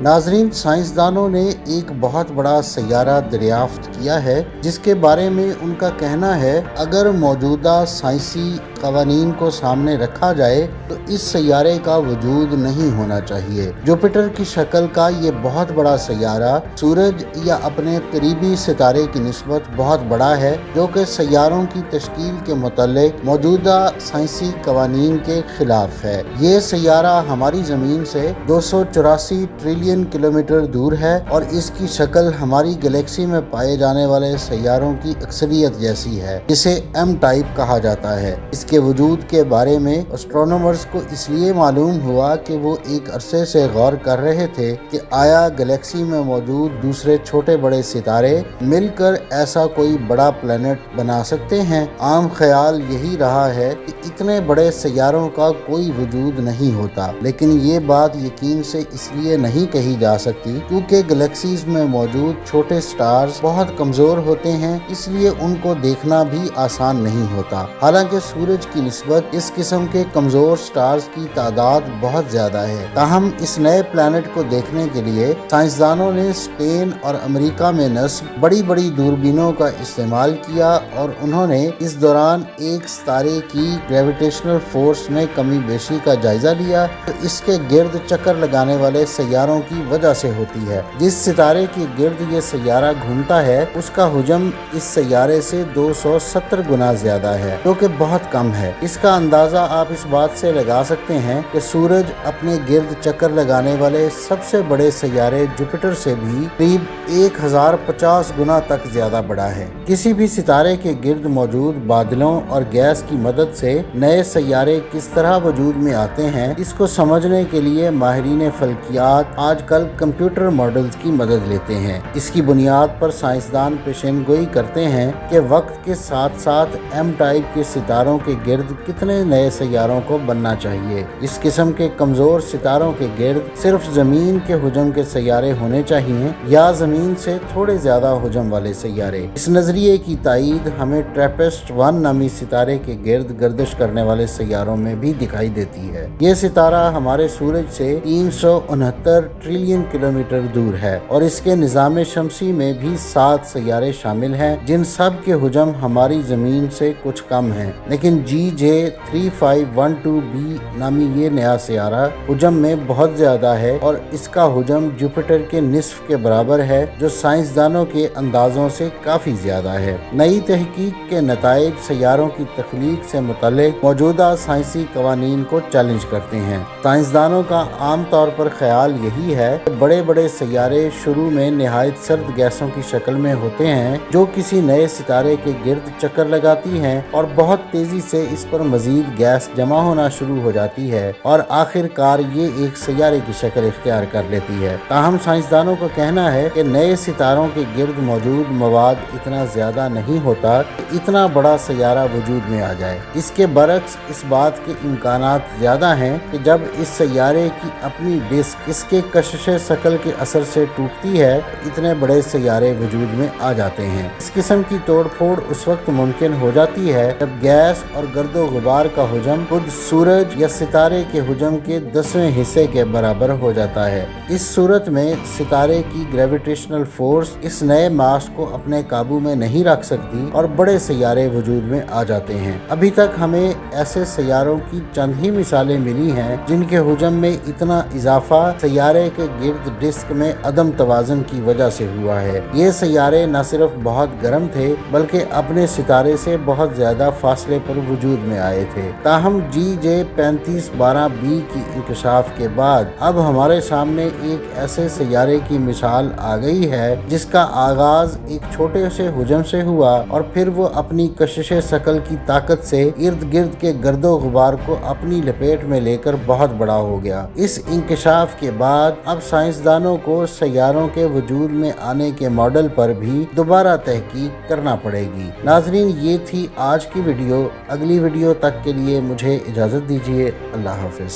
नाजरीन, साइंसदानों ने एक बहुत बड़ा सैयारा दरियाफ्त किया है जिसके बारे में उनका कहना है अगर मौजूदा साइंसी कवानीन को सामने रखा जाए तो इस सैयारे का वजूद नहीं होना चाहिए। जुपिटर की शक्ल का ये बहुत बड़ा सैयारा सूरज या अपने करीबी सितारे की निस्बत बहुत बड़ा है, जो कि सैयारों की तश्कील के मुतालिक मौजूदा साइंसी कवानीन के खिलाफ है। ये सैयारा हमारी ज़मीन से 284 ट्रिलियन किलोमीटर दूर है और इसकी शक्ल हमारी गैलेक्सी में पाए जाने वाले सैयारों की अक्सरियत जैसी है, जिसे एम टाइप कहा जाता है। इसके वजूद के बारे में एस्ट्रोनॉमर्स को इसलिए मालूम हुआ कि वो एक अरसे से गौर कर रहे थे कि आया गैलेक्सी में मौजूद दूसरे छोटे बड़े सितारे मिलकर ऐसा कोई बड़ा प्लेनेट बना सकते हैं। आम ख्याल यही रहा है कि इतने बड़े सैयारों का कोई वजूद नहीं होता, लेकिन ये बात यकीन से इसलिए नहीं कही जा सकती क्योंकि गैलेक्सीज में मौजूद छोटे स्टार्स बहुत कमजोर होते हैं, इसलिए उनको देखना भी आसान नहीं होता। हालांकि सूरज की निस्बत इस किस्म के कमजोर स्टार्स की तादाद बहुत ज्यादा है। ताहम इस नए प्लैनेट को देखने के लिए साइंसदानों ने स्पेन और अमेरिका में नस्ब बड़ी बड़ी दूरबीनों का इस्तेमाल किया और उन्होंने इस दौरान एक सितारे की ग्रेविटेशनल फोर्स में कमी बेशी का जायजा लिया तो इसके गिर्द चक्कर लगाने वाले सैयारों की वजह से होती है। जिस सितारे के गिर्द ये सैयारा घूमता है उसका हुजम इस सैयारे से 270 गुना ज्यादा है, जो कि बहुत कम है। इसका अंदाजा आप इस बात से लगा सकते हैं कि सूरज अपने गिर्द चक्कर लगाने वाले सबसे बड़े सैयारे जुपिटर से भी करीब 1050 गुना तक ज्यादा बड़ा है। किसी भी सितारे के गिर्द मौजूद बादलों और गैस की मदद से नए सैयारे किस तरह वजूद में आते हैं, इसको समझने के लिए माहिरीन फल्कियात आजकल कंप्यूटर मॉडल्स की मदद लेते हैं। इसकी बुनियाद पर साइंसदान पेशेनगोई करते हैं कि वक्त के साथ साथ एम टाइप के सितारों के गिर्द कितने नए सैयारों को बनना चाहिए। इस किस्म के कमजोर सितारों के गिर्द सिर्फ जमीन के हुजम के सैयारे होने चाहिए या जमीन से थोड़े ज्यादा हुजम वाले सैयारे। इस नजरिए की तायीद हमें ट्रैपिस्ट-1 नामी सितारे के गिर्द गर्दिश करने वाले सैयारों में भी दिखाई देती है। ये सितारा हमारे सूरज से 369 ट्रिलियन किलोमीटर दूर है और इसके निजाम शमसी में भी 7 सैयारे शामिल हैं, जिन सब के हुजम हमारी जमीन से कुछ कम है। लेकिन GJ3512b नामी ये नया सैयारा हुजम में बहुत ज्यादा है और इसका हुजम जुपिटर के निस्फ के बराबर है, जो साइंसदानों के अंदाजों से काफी ज्यादा है। नई तहकीक के नताइज सैयारों की तख्लीक से मुतालिक मौजूदा साइंसी कवानीन को चैलेंज करते हैं। साइंसदानों का आम तौर पर ख्याल यही है कि बड़े बड़े सैयारे शुरू में निहायत सर्द गैसों की शक्ल में होते हैं जो किसी नए सितारे के गिर्द चक्कर लगाती हैं और बहुत तेजी से इस पर मजीद गैस जमा होना शुरू हो जाती है और आखिरकार ये एक सैयारे की शक्ल इख्तियार कर लेती है। ताहम साइंसदानों का कहना है कि नए सितारों के गिर्द मौजूद मवाद इतना ज्यादा नहीं होता कि इतना बड़ा सैयारा वजूद में आ जाए। इसके बरक्स इस बात के इम्कानात ज्यादा हैं कि जब इस सैयारे की अपनी डिस्क इसके कशिश शकल के असर से टूटती है इतने बड़े सैयारे वजूद में आ जाते हैं। इस किस्म की तोड़ फोड़ उस वक्त मुमकिन हो जाती है जब गैस और गर्दो गुबार का हुजम खुद सूरज या सितारे के हुजम के 10वें हिस्से के बराबर हो जाता है। इस सूरत में सितारे की ग्रेविटेशनल फोर्स इस नए मास को अपने काबू में नहीं रख सकती और बड़े सैयारे वजूद में आ जाते हैं। अभी तक हमें ऐसे सैयारों की चंद ही मिसालें मिली हैं जिनके हुजम में इतना इजाफा सैयारे के गिर्द डिस्क में अदम तवाज़ुन की वजह से हुआ है। ये सैयारे न सिर्फ बहुत गर्म थे बल्कि अपने सितारे से बहुत ज्यादा फासले पर वजूद में आए थे। ताहम GJ3512b की इंकशाफ के बाद अब हमारे सामने एक ऐसे सैयारे की मिसाल आ गई है जिसका आगाज एक छोटे से हुजम से हुआ और फिर वो अपनी कशिश शकल की ताकत से इर्द गिर्द के गर्दो गुबार को अपनी लपेट में लेकर बहुत बड़ा हो गया। इस इंकशाफ के बाद अब साइंसदानों को सैयारों के वजूद में आने के मॉडल पर भी दोबारा तहकीक करना पड़ेगी। नाजरीन, ये थी आज की वीडियो। अगली वीडियो तक के लिए मुझे इजाज़त दीजिए। अल्लाह हाफिज़।